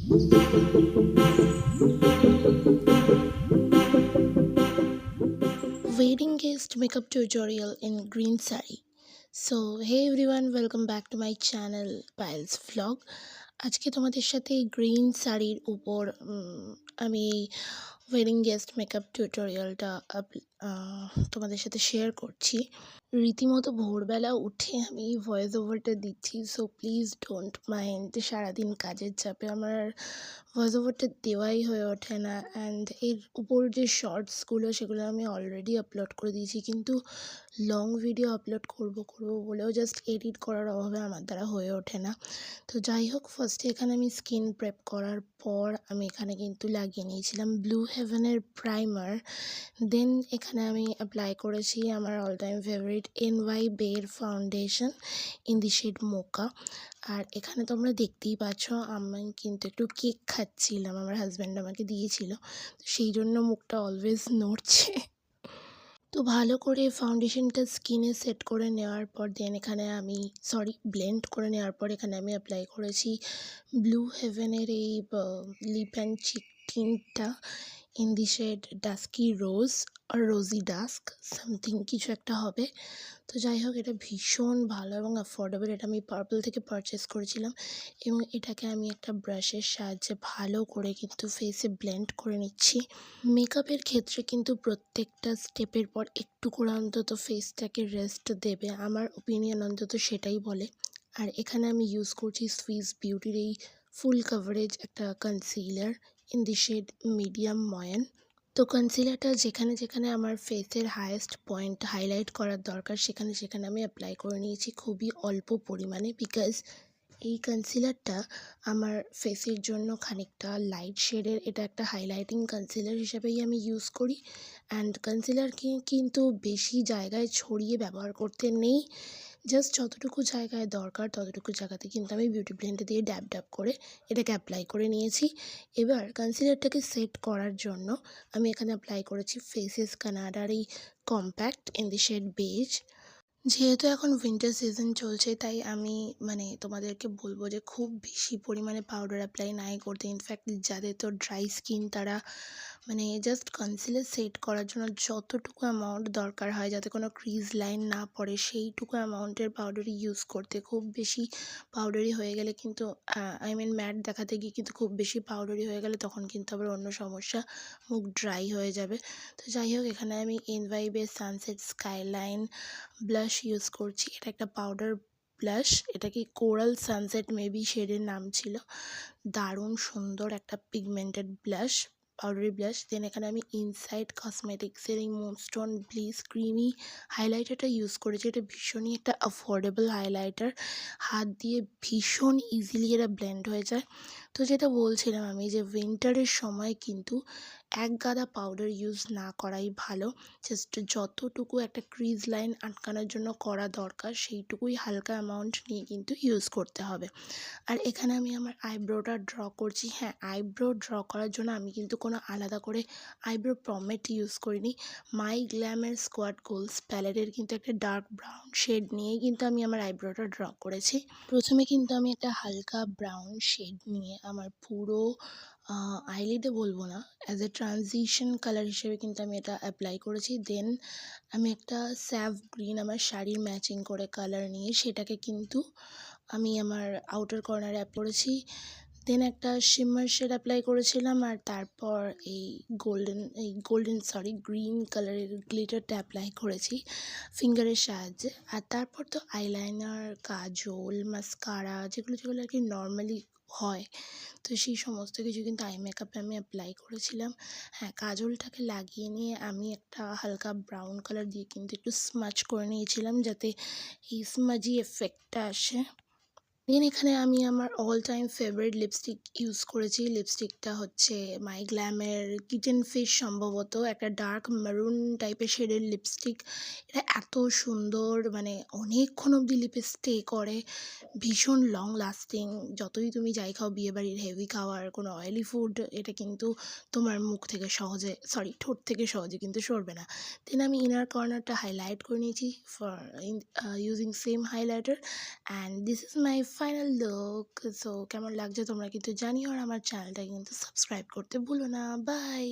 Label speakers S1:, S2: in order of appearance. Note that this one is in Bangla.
S1: Wedding guest makeup tutorial in green sari. So hey everyone, welcome back to my channel Piles vlog. আজকে তোমাদের সাথে গ্রিন শাড়ির উপর আমি ওয়েডিং গেস্ট মেকআপ টিউটোরিয়ালটা তোমাদের সাথে শেয়ার করছি। রীতিমতো ভোরবেলা উঠে আমি ভয়েস ওভারটা দিচ্ছি, সো প্লিজ ডোন্ট মাইন্ড। সারাদিন কাজের চাপে আমার ভয়েস ওভারটা দেওয়াই হয়ে ওঠে না, অ্যান্ড এর উপর যে শর্টসগুলো সেগুলো আমি অলরেডি আপলোড করে দিয়েছি, কিন্তু লং ভিডিও আপলোড করবো বলেও জাস্ট এডিট করার অভাবে আমার দ্বারা হয়ে ওঠে না। তো যাই হোক, ফার্স্টে এখানে আমি স্কিন প্রেপ করার পর আমি এখানে কিন্তু লাগিয়ে নিয়েছিলাম ব্লু হেভেনের প্রাইমার। দেন এখানে আমি অ্যাপ্লাই করেছি আমার অল টাইম ফেভারিট NY বের ফাউন্ডেশন ইন দি শেড মোকা। আর এখানে তোমরা দেখতেই পাচ্ছ আমি কিন্তু একটু কেক খাচ্ছিলাম, আমার হাজব্যান্ড আমাকে দিয়েছিল, তো সেই জন্য মুখটা অলওয়েজ নড়ছে। তো ভালো করে ফাউন্ডেশনটা স্কিনে সেট করে নেওয়ার পর দেন এখানে আমি ব্লেন্ড করে নেওয়ার পর এখানে আমি অ্যাপ্লাই করেছি ব্লু হেভেনের এই লিপ অ্যান্ড চিক টিন্টটা in the shade dusky rose আর রোজি ডাস্ক সামথিং কিছু একটা হবে। তো যাই হোক, এটা ভীষণ ভালো এবং অ্যাফোর্ডেবল। এটা আমি পার্পল থেকে পারচেস করেছিলাম এবং এটাকে আমি একটা ব্রাশের সাহায্যে ভালো করে কিন্তু ফেসে ব্লেন্ড করে নিচ্ছি। মেকআপের ক্ষেত্রে কিন্তু প্রত্যেকটা স্টেপের পর একটু করে অন্তত ফেসটাকে রেস্ট দেবে, আমার ওপিনিয়ন অন্তত সেটাই বলে। আর এখানে আমি ইউজ করছি সুইস বিউটির এই ফুল কাভারেজ একটা concealer in the shade medium ময়ান। তো কনসিলারটা যেখানে যেখানে আমার ফেসের হায়েস্ট পয়েন্ট হাইলাইট করার দরকার সেখানে সেখানে আমি অ্যাপ্লাই করে নিয়েছি খুবই অল্প পরিমাণে, বিকজ এই কনসিলারটা আমার ফেসের জন্য খানিকটা লাইট শেডের, এটা একটা হাইলাইটিং কনসিলার হিসেবেই আমি ইউজ করি। অ্যান্ড কনসিলারকে কিন্তু বেশি জায়গায় ছড়িয়ে ব্যবহার করতে নেই, জাস্ট যতটুকু জায়গায় দরকার ততটুকু জায়গাতে কিন্তু আমি বিউটি ব্লেন্ডে দিয়ে ড্যাব ড্যাব করে এটাকে অ্যাপ্লাই করে নিয়েছি। এবার কনসিলারটাকে সেট করার জন্য আমি এখানে অ্যাপ্লাই করেছি ফেসেস কানাডার এই compact in the shade beige. যেহেতু এখন উইন্টার সিজন চলছে তাই আমি তোমাদেরকে বলবো যে খুব বেশি পরিমাণে পাউডার অ্যাপ্লাই নাই করতে। ইনফ্যাক্ট যাদের তো ড্রাই স্কিন তারা জাস্ট কনসিলার সেট করার জন্য যতটুকু অ্যামাউন্ট দরকার হয় যাতে কোনো ক্রিজ লাইন না পড়ে সেইটুকু অ্যামাউন্টের পাউডারই ইউজ করতে। খুব বেশি পাউডারি হয়ে গেলে কিন্তু ম্যাট দেখাতে গিয়ে কিন্তু খুব বেশি পাউডারি হয়ে গেলে তখন কিন্তু আবার অন্য সমস্যা, মুখ ড্রাই হয়ে যাবে। তো যাই হোক, এখানে আমি NY বের সানসেট স্কাইলাইন ব্লাশ ইউজ করছি। এটা একটা পাউডার ব্লাশ, এটা কি কোরাল সানসেট মেবি শেডের নাম ছিল। দারুণ সুন্দর একটা পিগমেন্টেড ব্লাশ, পাউডারি ব্লাশ। দেন এখানে আমি ইনসাইড কসমেটিক্সের এই মুনস্টোন ব্লিস ক্রিমি হাইলাইটারটা ইউজ করেছি। এটা ভীষণই একটা অ্যাফোর্ডেবল হাইলাইটার, হাত দিয়ে ভীষণ ইজিলি এটা ব্লেন্ড হয়ে যায়। তো যেটা বলছিলাম আমি যে উইন্টারের সময় কিন্তু এক গাদা পাউডার ইউজ না করাই ভালো। জাস্ট যতটুকু একটা ক্রিজ লাইন আটকানোর জন্য করা দরকার সেইটুকুই হালকা অ্যামাউন্ট নিয়ে কিন্তু ইউজ করতে হবে। আর এখানে আমি আমার আইব্রোটা ড্র করছি। হ্যাঁ, আইব্রো ড্র করার জন্য আমি কিন্তু কোনো আলাদা করে আইব্রো পমেট ইউজ করিনি। মাই গ্ল্যামের স্কোয়াড গোলস প্যালেটের কিন্তু একটা ডার্ক ব্রাউন শেড নিয়েই কিন্তু আমি আমার আইব্রোটা ড্র করেছি। প্রথমে কিন্তু আমি একটা হালকা ব্রাউন শেড নিয়ে আমার পুরো আইলিডে বলবো না, অ্যাজ এ ট্রানজিশন কালার হিসেবে কিন্তু আমি এটা অ্যাপ্লাই করেছি। দেন আমি একটা স্যাভ গ্রিন আমার শাড়ির ম্যাচিং করে কালার নিয়ে সেটাকে কিন্তু আমি আমার আউটার কর্নারে অ্যাপ্লাই করেছি। দেন একটা শিমার শেড অ্যাপ্লাই করেছিলাম, আর তারপর এই গ্রিন কালারের গ্লিটারটা অ্যাপ্লাই করেছি ফিঙ্গারের সাহায্যে। আর তারপর তো আইলাইনার, কাজল, মাস্কারা যেগুলো যেগুলো আর কি নর্মালি হয়, তো সেই সমস্ত কিছু কিন্তু আই মেকআপে আমি অ্যাপ্লাই করেছিলাম। হ্যাঁ, কাজলটাকে লাগিয়ে নিয়ে আমি একটা হালকা ব্রাউন কালার দিয়ে কিন্তু একটু স্মাচ করে নিয়েছিলাম যাতে এই স্মাজি এফেক্টটা আসে। দেন এখানে আমি আমার all time favourite lipstick use করেছি। লিপস্টিকটা হচ্ছে মাই গ্ল্যামের কিচেন ফিশ, সম্ভবত একটা ডার্ক মেরুন টাইপের শেডের লিপস্টিক। এটা এত সুন্দর, অনেকক্ষণ অবধি লিপে স্টে করে, ভীষণ লং লাস্টিং। যতই তুমি যাই খাও, বিয়েবাড়ির হেভি খাওয়ার কোনো অয়েলি ফুড, এটা কিন্তু তোমার মুখ থেকে ঠোঁট থেকে সহজে কিন্তু সরবে না। দেন আমি ইনার কর্নারটা হাইলাইট করে নিয়েছি for using same highlighter, and this is my final look. So কেমন লাগছে তোমরা কিন্তু জানিও, আর আমার চ্যানেলটাকে কিন্তু সাবস্ক্রাইব করতে ভুলো না। বাই।